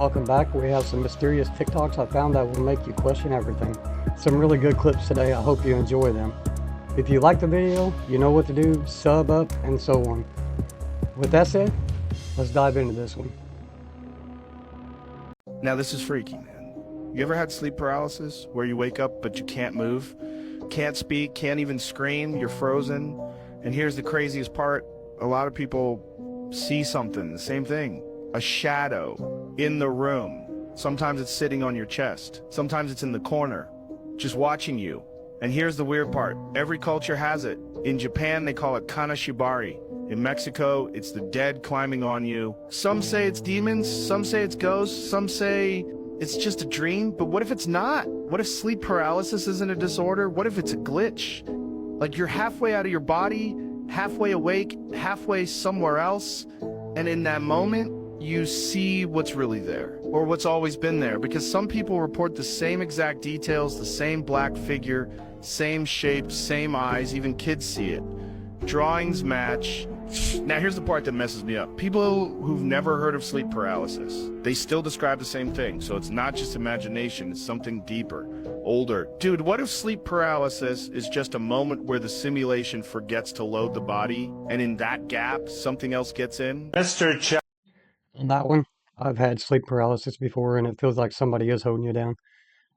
Welcome back. We have some mysterious TikToks I found that will make you question everything. Some really good clips today. I hope you enjoy them. If you like the video, you know what to do. Sub up and so on. With that said, let's dive into this one. Now this is freaky, man. You ever had sleep paralysis where you wake up but you can't move? Can't speak, can't even scream, you're frozen. And here's the craziest part. A lot of people see something, the same thing. A shadow in the room. Sometimes it's sitting on your chest. Sometimes it's in the corner, just watching you. And here's the weird part. Every culture has it. In Japan, they call it kanashibari. In Mexico, it's the dead climbing on you. Some say it's demons, some say it's ghosts, some say it's just a dream. But what if it's not? What if sleep paralysis isn't a disorder? What if it's a glitch? Like you're halfway out of your body, halfway awake, halfway somewhere else. And in that moment, you see what's really there, or what's always been there, because some people report the same exact details, the same black figure, same shape, same eyes, even kids see it. Drawings match. Now here's the part that messes me up. People who've never heard of sleep paralysis, they still describe the same thing, so it's not just imagination, it's something deeper, older. Dude, what if sleep paralysis is just a moment where the simulation forgets to load the body, and in that gap, something else gets in? On that one, I've had sleep paralysis before and it feels like somebody is holding you down.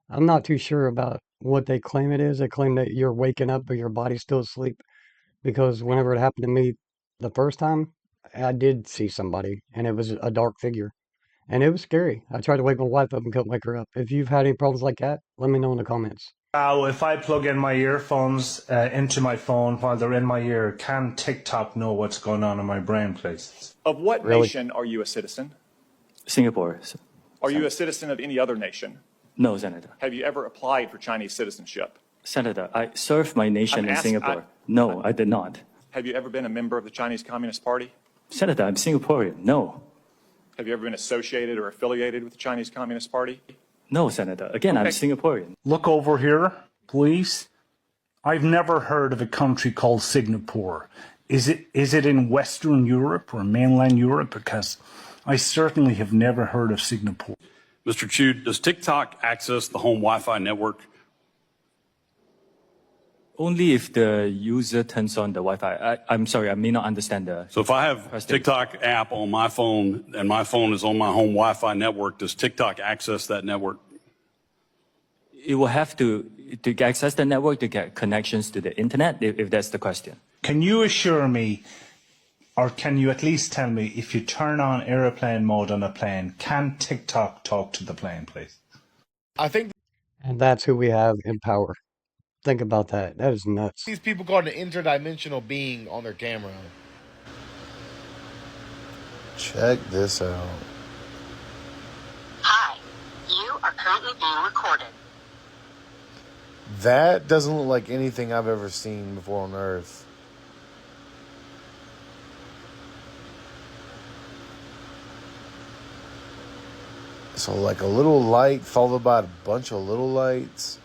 I'm not too sure about what they claim it is. They claim that you're waking up but your body's still asleep, because whenever it happened to me the first time, I did see somebody and it was a dark figure and it was scary. I tried to wake my wife up and couldn't wake her up. If you've had any problems like that, let me know in the comments. Now, if I plug in my earphones into my phone while they're in my ear, can TikTok know what's going on in my brain, please? Of what nation are you a citizen? Singapore. Are you a citizen of any other nation? No, Senator. Have you ever applied for Chinese citizenship? Senator, I served my nation in Singapore. No, I did not. Have you ever been a member of the Chinese Communist Party? Senator, I'm Singaporean. No. Have you ever been associated or affiliated with the Chinese Communist Party? No, Senator. Again, I'm Singaporean. Look over here, please. I've never heard of a country called Singapore. Is it in Western Europe or mainland Europe? Because I certainly have never heard of Singapore. Mr. Chu, does TikTok access the home Wi-Fi network? Only if the user turns on the Wi-Fi. I'm sorry, I may not understand the... So if I have TikTok app on my phone and my phone is on my home Wi-Fi network, does TikTok access that network? It will have to access the network to get connections to the internet, if that's the question. Can you assure me, or can you at least tell me, if you turn on airplane mode on a plane, can TikTok talk to the plane, please? I think And that's who we have in power. Think about that. That is nuts. these people got an interdimensional being on their camera. Check this out. Hi, you are currently being recorded. That doesn't look like anything I've ever seen before on Earth. So like a little light followed by a bunch of little lights.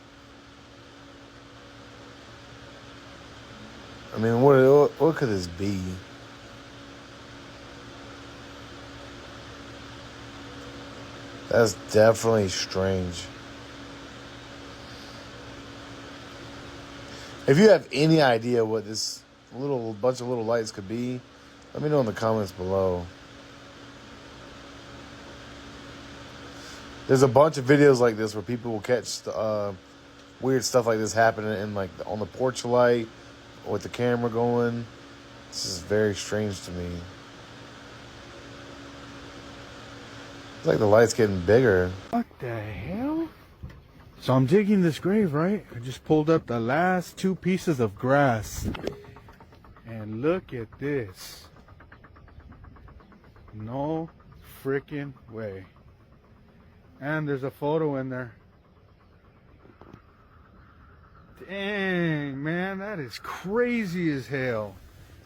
I mean, what could this be? That's definitely strange. If you have any idea what this bunch of little lights could be, let me know in the comments below. There's a bunch of videos like this where people will catch weird stuff like this happening in like on the porch light with the camera going. This is very strange to me. It's like the light's getting bigger. What the hell? So I'm digging this grave, right? I just pulled up the last 2 pieces of grass. And look at this. No freaking way. And there's a photo in there. Dang, man, that is crazy as hell.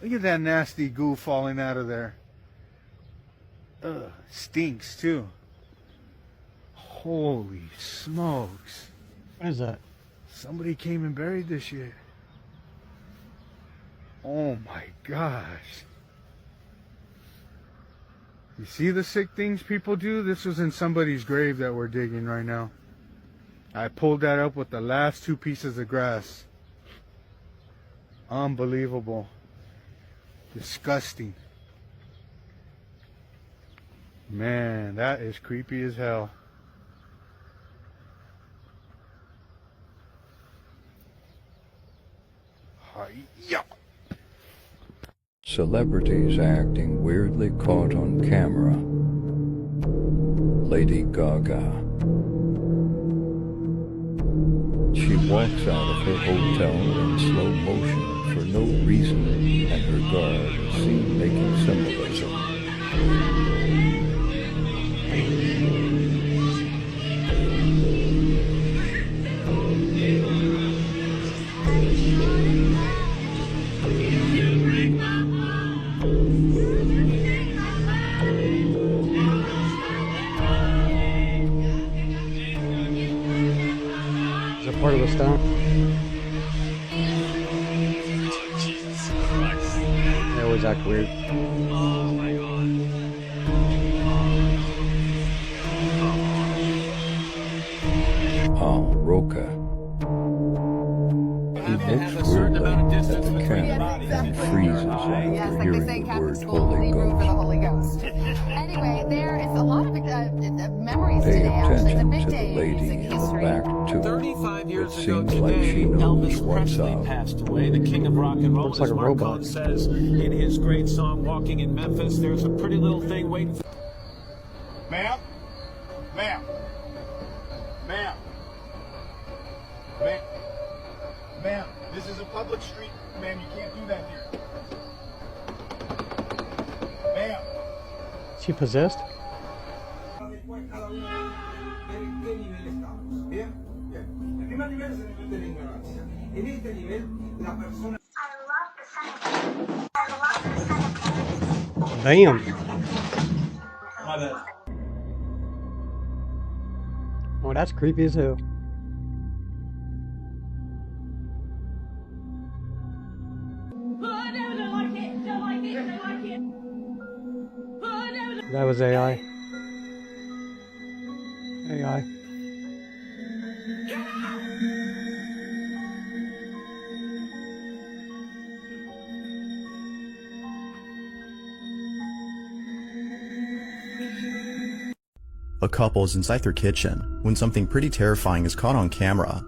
Look at that nasty goo falling out of there. Ugh, stinks too. Holy smokes. What is that? Somebody came and buried this shit. Oh my gosh. You see the sick things people do? This was in somebody's grave that we're digging right now. I pulled that up with the last 2 pieces of grass. Unbelievable. Disgusting. Man, that is creepy as hell. Hi-ya. Celebrities acting weirdly caught on camera. Lady Gaga. She walks out of her hotel in slow motion for no reason, and her guard is seen making symbolism. Is it part of the stunt? They always act weird. Roca. He looks weirdly at the camera and freezes after hearing the word Holy Ghost. Anyway, there is a lot of memories Pay today, actually. The attention big to the day lady in in music the history. back too. 35 It years ago seems like today, she knows Elvis what's Presley up. passed away, the king of rock and roll. Looks like As a Mark robot. Cohn says in his great song, Walking in Memphis, there's a pretty little thing waiting for... Ma'am? Ma'am? Ma'am? Ma'am? Ma'am, this is a public street. Ma'am, you can't do that here. Ma'am? Is she possessed? Damn. Oh, that's creepy as hell. That was AI. AI. A couple is inside their kitchen when something pretty terrifying is caught on camera.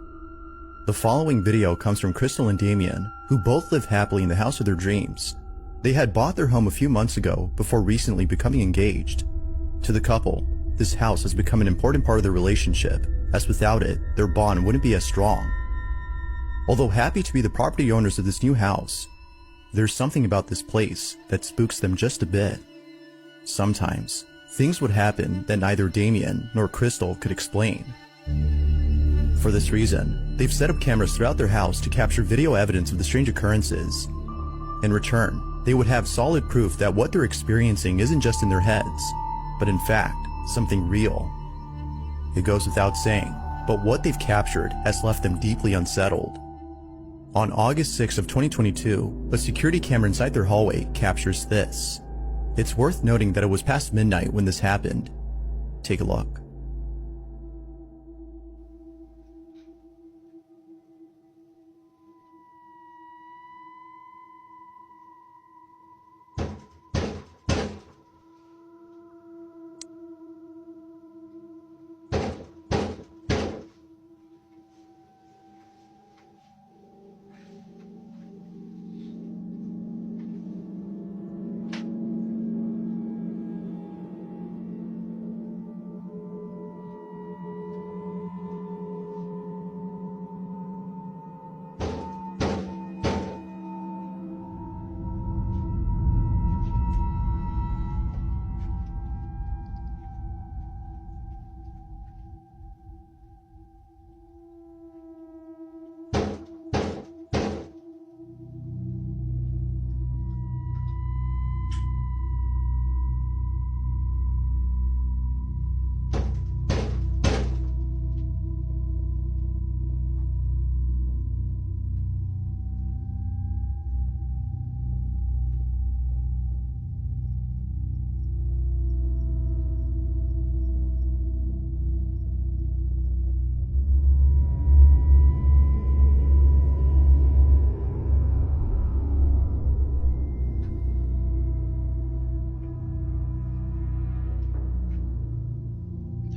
The following video comes from Crystal and Damien, who both live happily in the house of their dreams. They had bought their home a few months ago before recently becoming engaged. To the couple, this house has become an important part of their relationship, as without it, their bond wouldn't be as strong. Although happy to be the property owners of this new house, there's something about this place that spooks them just a bit. Sometimes, things would happen that neither Damien nor Crystal could explain. For this reason, they've set up cameras throughout their house to capture video evidence of the strange occurrences. In return, they would have solid proof that what they're experiencing isn't just in their heads, but in fact, something real. It goes without saying, but what they've captured has left them deeply unsettled. On August 6th of 2022, a security camera inside their hallway captures this. It's worth noting that it was past midnight when this happened. Take a look.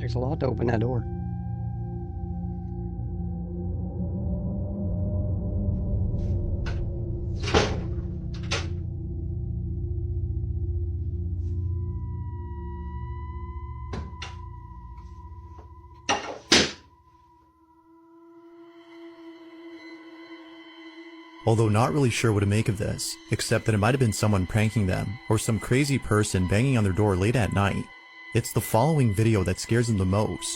Takes a lot to open that door. Although not really sure what to make of this, except that it might have been someone pranking them, or some crazy person banging on their door late at night, it's the following video that scares them the most.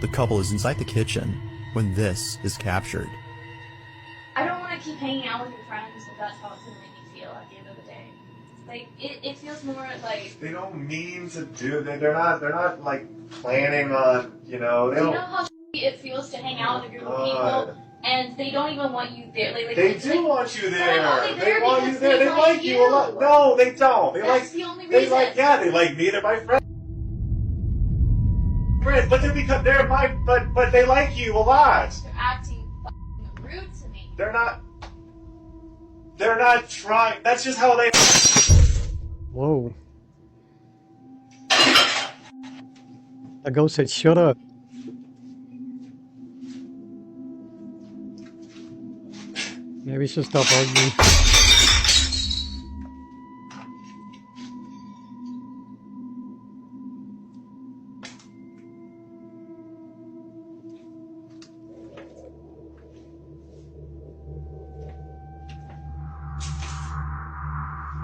The couple is inside the kitchen when this is captured. I don't want to keep hanging out with your friends if that's how it's going to make me feel at the end of the day. Like, it feels more like... They don't mean to do it. They're not like, planning on, you know... Do you know how it feels to hang out with a group of people, and they don't even want you there? They do want you there. They want you there. They like you a lot. No, they don't. That's the only reason. They like me. They're my friends. But but they like you a lot. They're acting rude to me. They're not trying. That's just how they... Whoa. The ghost said, shut up. Maybe we should stop arguing.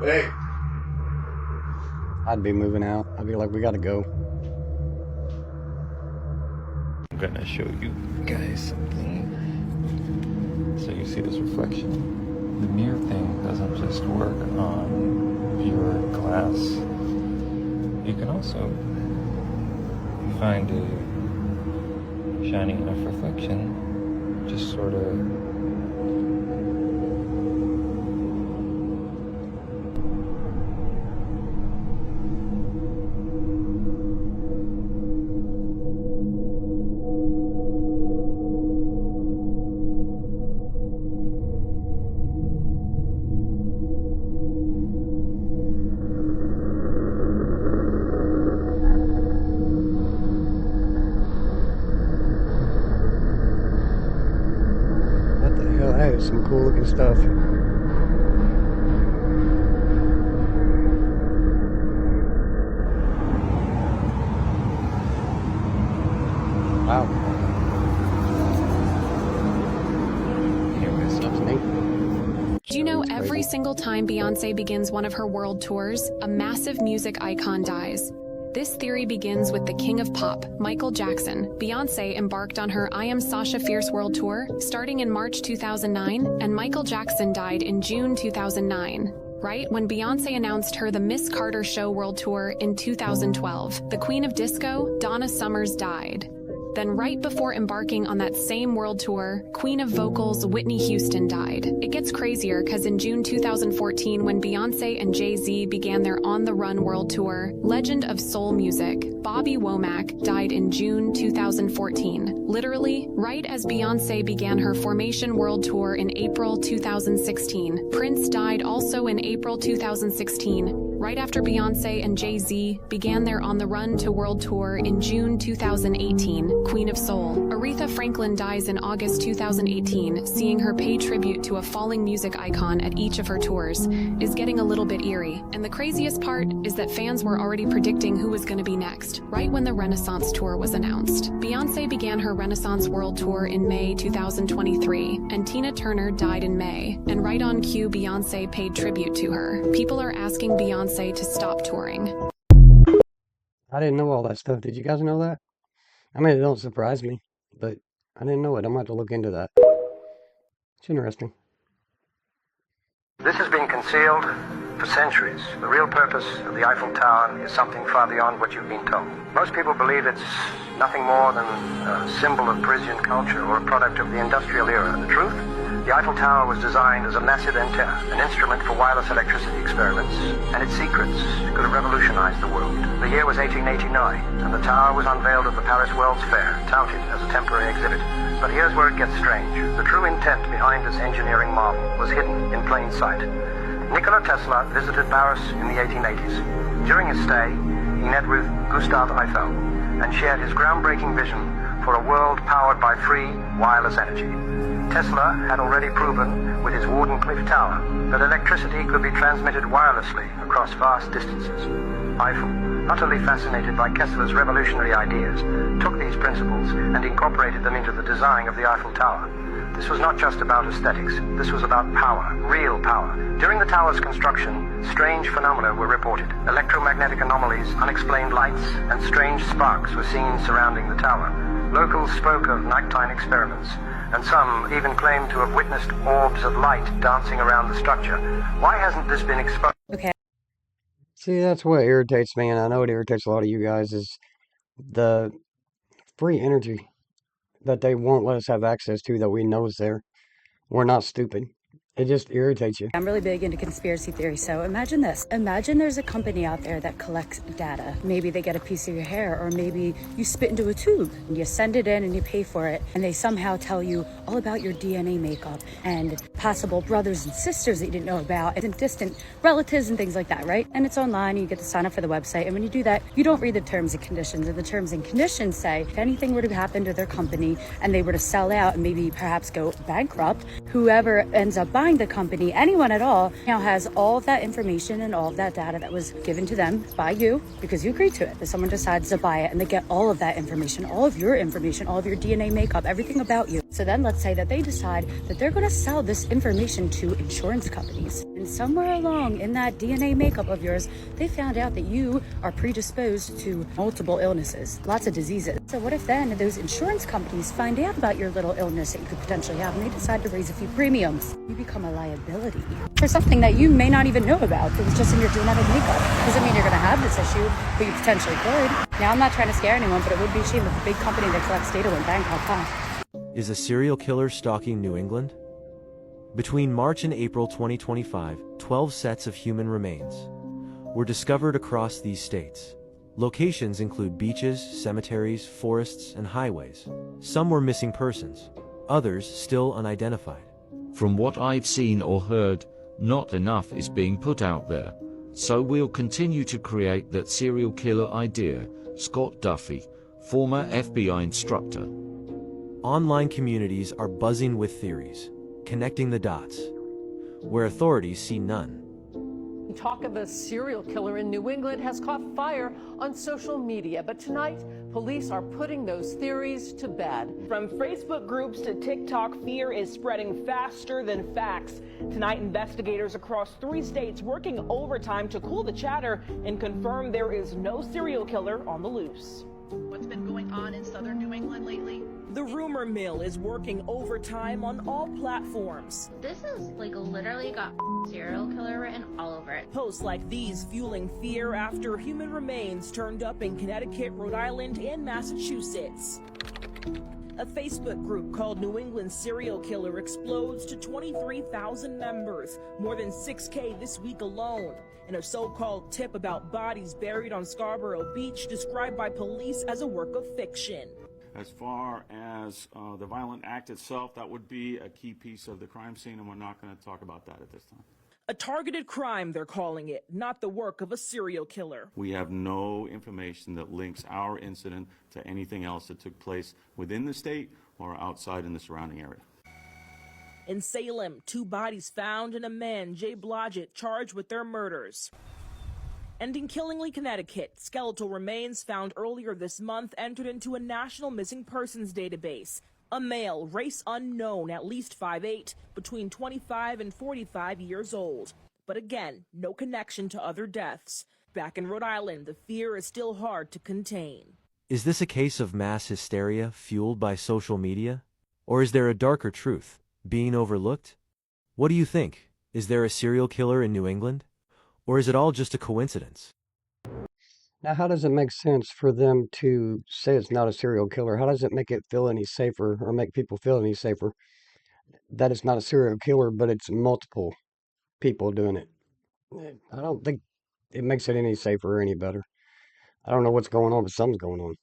Hey. I'd be moving out. I'd be like, we gotta go. I'm gonna show you guys something. So you see this reflection? The mirror thing doesn't just work on pure glass. You can also find a shiny enough reflection, just sort of some cool looking stuff. Wow. That's neat. Do you know every single time Beyoncé begins one of her world tours, a massive music icon dies? This theory begins with the king of pop, Michael Jackson. Beyoncé embarked on her I Am Sasha Fierce World Tour starting in March 2009, and Michael Jackson died in June 2009. Right when Beyoncé announced her The Miss Carter Show World Tour in 2012, the Queen of Disco, Donna Summers, died. Then right before embarking on that same world tour, Queen of Vocals Whitney Houston died. It gets crazier because in June 2014, when Beyoncé and Jay-Z began their On the Run world tour, legend of soul music, Bobby Womack, died in June 2014. Literally, right as Beyoncé began her Formation world tour in April 2016. Prince died also in April 2016. Right after Beyoncé and Jay-Z began their On the Run to World Tour in June 2018, Queen of Soul, Aretha Franklin dies in August 2018, seeing her pay tribute to a falling music icon at each of her tours is getting a little bit eerie. And the craziest part is that fans were already predicting who was going to be next, right when the Renaissance Tour was announced. Beyoncé began her Renaissance World Tour in May 2023, and Tina Turner died in May. And right on cue, Beyoncé paid tribute to her. People are asking Beyoncé to stop touring. I didn't know all that stuff. Did you guys know that? I mean, it don't surprise me, but I didn't know it. I'm going to have to look into that. It's interesting. This has been concealed for centuries. The real purpose of the Eiffel Tower is something far beyond what you've been told. Most people believe it's nothing more than a symbol of Parisian culture or a product of the industrial era. The truth? The Eiffel Tower was designed as a massive antenna, an instrument for wireless electricity experiments, and its secrets could have revolutionized the world. The year was 1889, and the tower was unveiled at the Paris World's Fair, touted as a temporary exhibit. But here's where it gets strange. The true intent behind this engineering marvel was hidden in plain sight. Nikola Tesla visited Paris in the 1880s. During his stay, he met with Gustave Eiffel, and shared his groundbreaking vision for a world powered by free, wireless energy. Tesla had already proven with his Wardenclyffe Tower that electricity could be transmitted wirelessly across vast distances. Eiffel, utterly fascinated by Kessler's revolutionary ideas, took these principles and incorporated them into the design of the Eiffel Tower. This was not just about aesthetics. This was about power, real power. During the tower's construction, strange phenomena were reported. Electromagnetic anomalies, unexplained lights, and strange sparks were seen surrounding the tower. Locals spoke of nighttime experiments, and some even claimed to have witnessed orbs of light dancing around the structure. Why hasn't this been exposed? Okay. See, that's what irritates me, and I know it irritates a lot of you guys, is the free energy that they won't let us have access to that we know is there. We're not stupid. It just irritates you. I'm really big into conspiracy theory, so imagine this. Imagine there's a company out there that collects data. Maybe they get a piece of your hair, or maybe you spit into a tube and you send it in and you pay for it, and they somehow tell you all about your DNA makeup and possible brothers and sisters that you didn't know about, and distant relatives and things like that, right? And it's online, you get to sign up for the website, and when you do that, you don't read the terms and conditions, and the terms and conditions say if anything were to happen to their company and they were to sell out and maybe perhaps go bankrupt, whoever ends up buying the company, anyone at all, now has all of that information and all of that data that was given to them by you because you agreed to it. If someone decides to buy it and they get all of that information, all of your information, all of your DNA makeup, everything about you. So then let's say that they decide that they're going to sell this information to insurance companies. And somewhere along in that DNA makeup of yours, they found out that you are predisposed to multiple illnesses, lots of diseases. So what if then those insurance companies find out about your little illness that you could potentially have, and they decide to raise a few premiums? You become a liability for something that you may not even know about. It was just in your genetic makeup. Doesn't mean you're going to have this issue, but you potentially could. Now, I'm not trying to scare anyone, but it would be a shame if a big company that collects data went bankrupt, huh? Is a serial killer stalking New England? Between March and April 2025, 12 sets of human remains were discovered across these states. Locations include beaches, cemeteries, forests, and highways. Some were missing persons, others still unidentified. From what I've seen or heard, not enough is being put out there. So we'll continue to create that serial killer idea. Scott Duffy, former FBI instructor. Online communities are buzzing with theories, connecting the dots, where authorities see none. Talk of a serial killer in New England has caught fire on social media, but tonight, police are putting those theories to bed. From Facebook groups to TikTok, fear is spreading faster than facts. Tonight, investigators across 3 states working overtime to cool the chatter and confirm there is no serial killer on the loose. What's been going on in southern New England lately? The rumor mill is working overtime on all platforms. This is like literally got serial killer written all over it. Posts like these fueling fear after human remains turned up in Connecticut, Rhode Island, and Massachusetts. A Facebook group called New England Serial Killer explodes to 23,000 members, more than 6K this week alone. And a so-called tip about bodies buried on Scarborough Beach described by police as a work of fiction. As far as the violent act itself, that would be a key piece of the crime scene, and we're not going to talk about that at this time. A targeted crime, they're calling it, not the work of a serial killer. We have no information that links our incident to anything else that took place within the state or outside in the surrounding area. In Salem, 2 bodies found and a man, Jay Blodgett, charged with their murders. And in Killingly, Connecticut, skeletal remains found earlier this month entered into a national missing persons database. A male, race unknown, at least 5'8", between 25 and 45 years old. But again, no connection to other deaths. Back in Rhode Island, the fear is still hard to contain. Is this a case of mass hysteria fueled by social media? Or is there a darker truth being overlooked? What do you think? Is there a serial killer in New England? Or is it all just a coincidence? Now, how does it make sense for them to say it's not a serial killer? How does it make it feel any safer, or make people feel any safer, that it's not a serial killer, but it's multiple people doing it? I don't think it makes it any safer or any better. I don't know what's going on, but something's going on.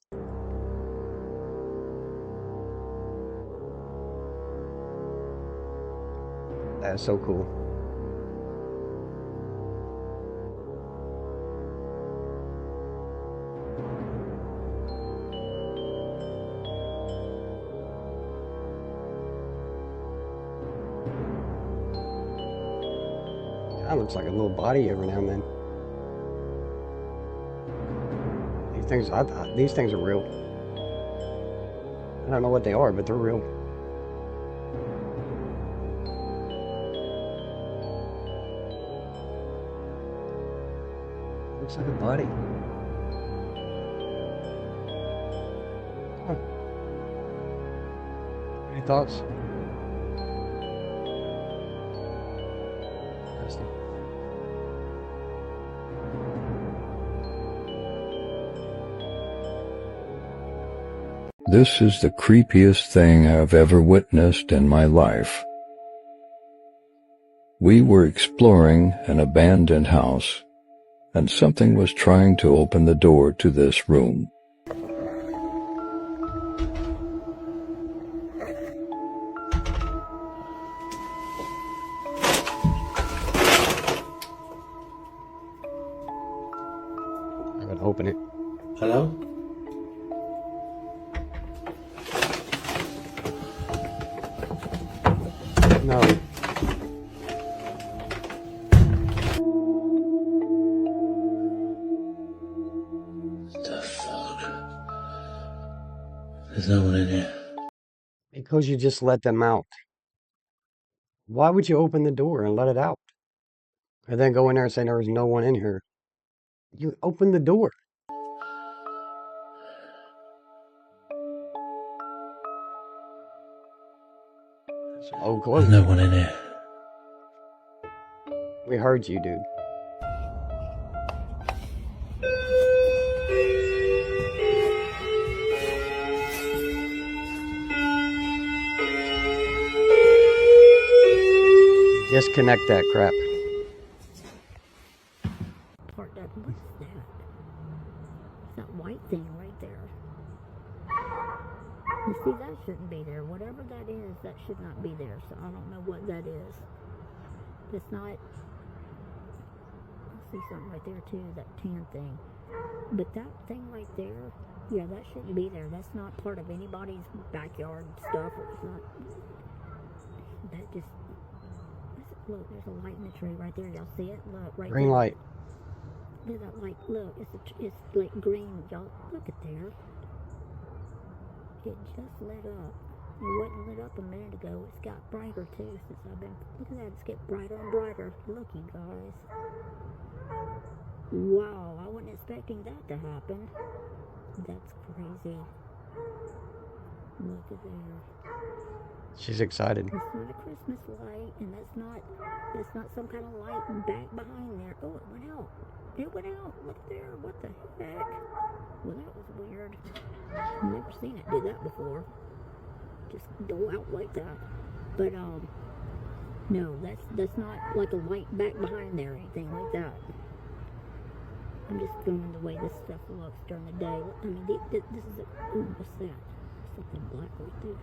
That's so cool. That looks like a little body every now and then. These things are real. I don't know what they are, but they're real. Looks like a body. Huh. Any thoughts? Interesting. This is the creepiest thing I've ever witnessed in my life. We were exploring an abandoned house, and something was trying to open the door to this room. I'm gonna open it. Hello? No. The fuck? There's no one in here. Because you just let them out. Why would you open the door and let it out? And then go in there and say there's no one in here? You open the door. Oh, close. There's no one in here. We heard you, dude. Disconnect that crap. What's that? That white thing right there. You see, that shouldn't be there. Whatever that is, that should not be there. So I don't know what that is. It's not. I see something right there too, that tan thing. But that thing right there, yeah, that shouldn't be there. That's not part of anybody's backyard stuff. It's not. That just. Look, there's a light in the tree right there. Y'all see it? Look, right Green there. light. Look at that light. Look, it's like green. Y'all look at there. It just lit up. It wasn't lit up a minute ago. It's got brighter too since I've been. Look at that. It's getting brighter and brighter. Look, you guys. Wow, I wasn't expecting that to happen. That's crazy. Look at there. She's excited. It's not a Christmas light, and that's not some kind of light back behind there. Oh, it went out. It went out. Look there. What the heck? Well, that was weird. I've never seen it do that before. Just go out like that. But no, that's not like a light back behind there or anything like that. I'm just going the way this stuff looks during the day. I mean, this is a. Ooh, what's that? Something black right there.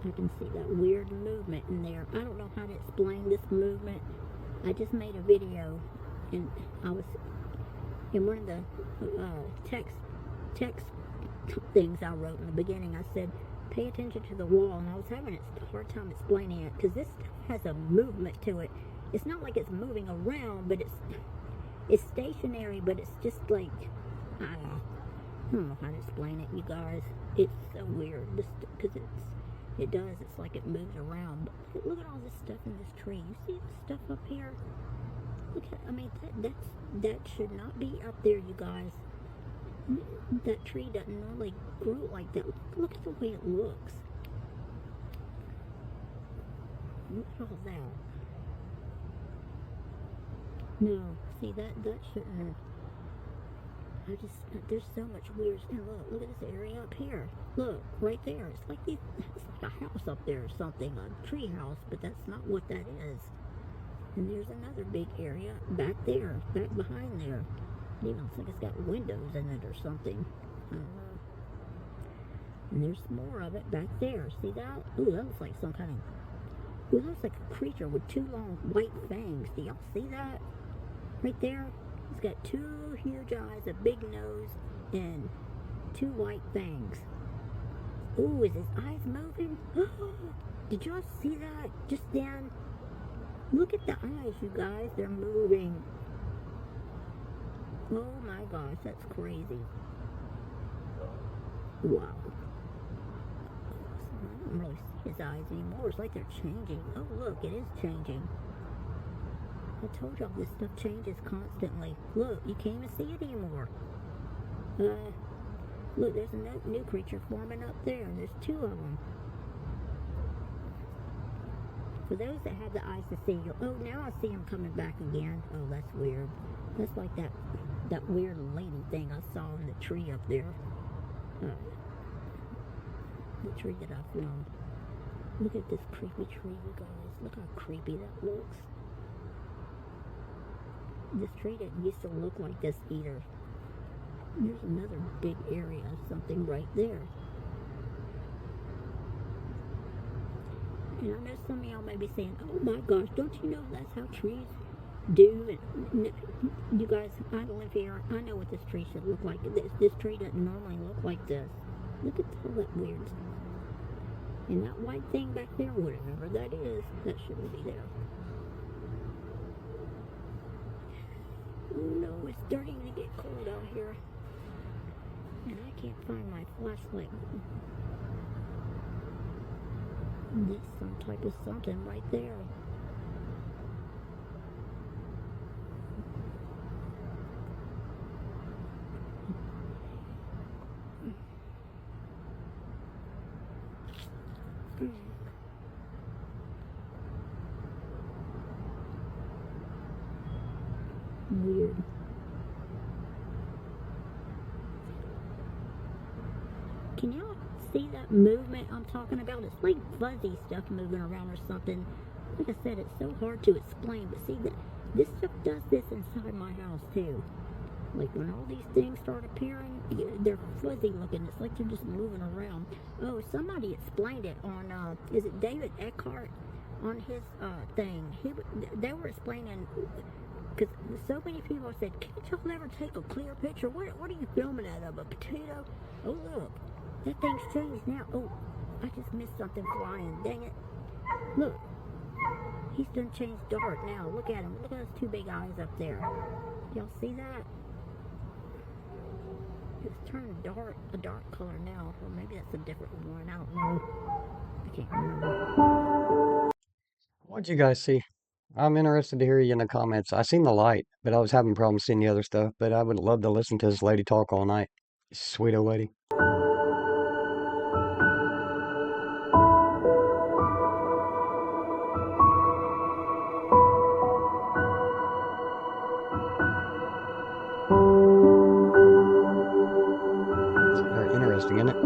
I can see that weird movement in there. I don't know how to explain this movement. I just made a video, and I was in one of the text things I wrote in the beginning. I said, pay attention to the wall, and I was having a hard time explaining it because this stuff has a movement to it. It's not like it's moving around, but it's stationary, but it's just like, I don't know how to explain it, you guys. It's so weird because it's like it moves around. But look at all this stuff in this tree. You see this stuff up here? Look at, I mean, that should not be up there, you guys. That tree doesn't normally grow like that. Look at the way it looks. Look at all that. No, see that shouldn't. There's so much weird. And look at this area up here. Look, right there. It's like a house up there or something, a tree house, but that's not what that is. And there's another big area back there, back behind there. It even looks like it's got windows in it or something. I don't know. And there's more of it back there. See that? Ooh, that looks like some kind of. Ooh, that looks like a creature with two long white fangs. Do y'all see that? Right there? He's got two huge eyes, a big nose, and two white fangs. Ooh, is his eyes moving? Did y'all see that just then? Look at the eyes, you guys. They're moving. Oh my gosh, that's crazy. Wow. I don't really see his eyes anymore. It's like they're changing. Oh look, it is changing. I told y'all this stuff changes constantly. Look, you can't even see it anymore. Look, there's a new creature forming up there. There's two of them. For those that have the eyes to see, oh, now I see him coming back again. Oh, that's weird. That's like that weird lady thing I saw in the tree up there. The tree that I filmed. Look at this creepy tree, you guys. Look how creepy that looks. This tree didn't used to look like this either. There's another big area of something right there. And I know some of y'all may be saying, oh my gosh, don't you know that's how trees do? And you guys, I live here. I know what this tree should look like. This tree doesn't normally look like this. Look at all that weird stuff. And that white thing back there, whatever that is, that shouldn't be there. Oh no, it's starting to get cold out here. And I can't find my flashlight. There's some type of something right there. Weird. Can y'all see that movement I'm talking about? It's like fuzzy stuff moving around or something. Like I said, it's so hard to explain, but see, this stuff does this inside my house too. Like when all these things start appearing, they're fuzzy looking. It's like they're just moving around. Oh, somebody explained it on, is it David Eckhart on his thing? They were explaining, because so many people said, can't y'all ever take a clear picture? What are you filming out of, a potato? Oh look, that thing's changed now. Oh, I just missed something flying, dang it. Look, he's done changed dark now. Look at him, look at those two big eyes up there. Y'all see that? It's turned a dark color now, or maybe that's a different one, I don't know. I can't remember. What'd you guys see? I'm interested to hear you in the comments. I seen the light, but I was having problems seeing the other stuff, but I would love to listen to this lady talk all night. Sweet old lady. It's very interesting, isn't it?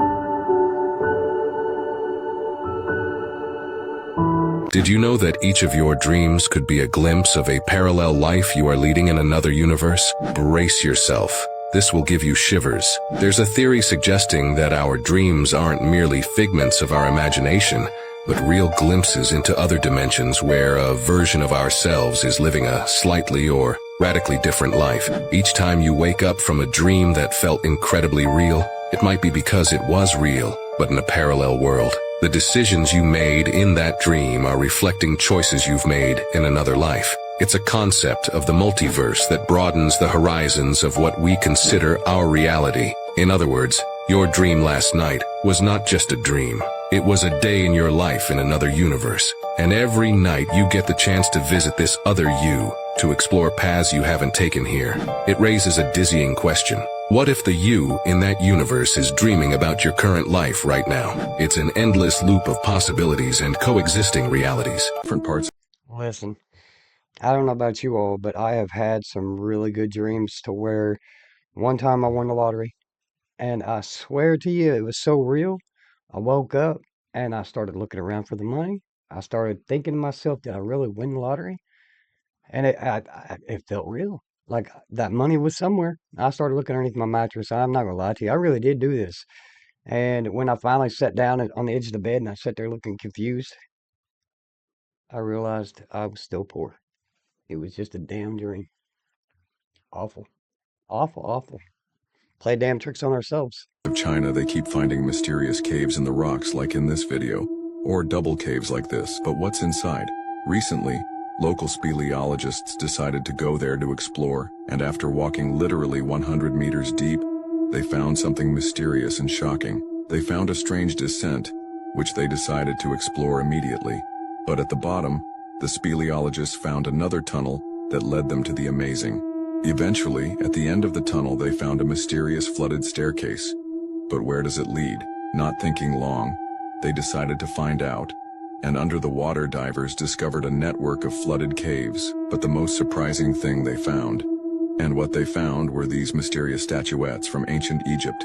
Did you know that each of your dreams could be a glimpse of a parallel life you are leading in another universe? Brace yourself. This will give you shivers. There's a theory suggesting that our dreams aren't merely figments of our imagination, but real glimpses into other dimensions where a version of ourselves is living a slightly or radically different life. Each time you wake up from a dream that felt incredibly real, it might be because it was real, but in a parallel world. The decisions you made in that dream are reflecting choices you've made in another life. It's a concept of the multiverse that broadens the horizons of what we consider our reality. In other words, your dream last night was not just a dream. It was a day in your life in another universe. And every night you get the chance to visit this other you, to explore paths you haven't taken here. It raises a dizzying question. What if the you in that universe is dreaming about your current life right now? It's an endless loop of possibilities and coexisting realities. Different parts. Listen, I don't know about you all, but I have had some really good dreams to where one time I won the lottery, and I swear to you, it was so real. I woke up and I started looking around for the money. I started thinking to myself, did I really win the lottery? And it felt real. Like that money was somewhere. I started looking underneath my mattress. I'm not gonna lie to you. I really did do this. And when I finally sat down on the edge of the bed and I sat there looking confused, I realized I was still poor. It was just a damn dream. Awful. Awful, awful. Play damn tricks on ourselves. Of China, they keep finding mysterious caves in the rocks like in this video. or double caves like this. But what's inside? Recently, local speleologists decided to go there to explore, and after walking literally 100 meters deep, they found something mysterious and shocking. They found a strange descent, which they decided to explore immediately. But at the bottom, the speleologists found another tunnel that led them to the amazing. Eventually, at the end of the tunnel, they found a mysterious flooded staircase. But where does it lead? Not thinking long, they decided to find out, and under the water, divers discovered a network of flooded caves. But the most surprising thing they found, and what they found, were these mysterious statuettes from ancient Egypt.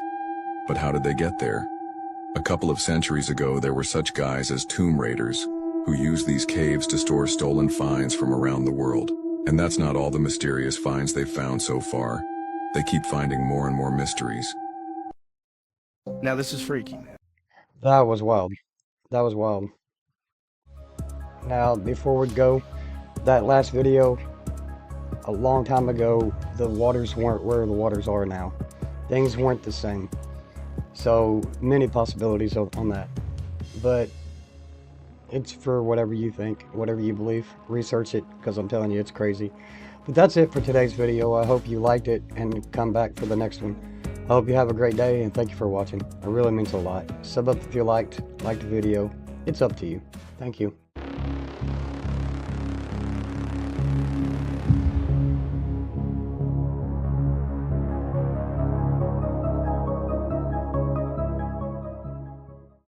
But how did they get there? A couple of centuries ago, there were such guys as tomb raiders, who used these caves to store stolen finds from around the world. And that's not all the mysterious finds they've found so far. They keep finding more and more mysteries. Now this is freaky, man. That was wild. That was wild. Now, before we go, that last video, a long time ago, the waters weren't where the waters are now. Things weren't the same. So, many possibilities on that. But it's for whatever you think, whatever you believe. Research it, because I'm telling you, it's crazy. But that's it for today's video. I hope you liked it and come back for the next one. I hope you have a great day, and thank you for watching. It really means a lot. Sub up if you liked the video. It's up to you. Thank you.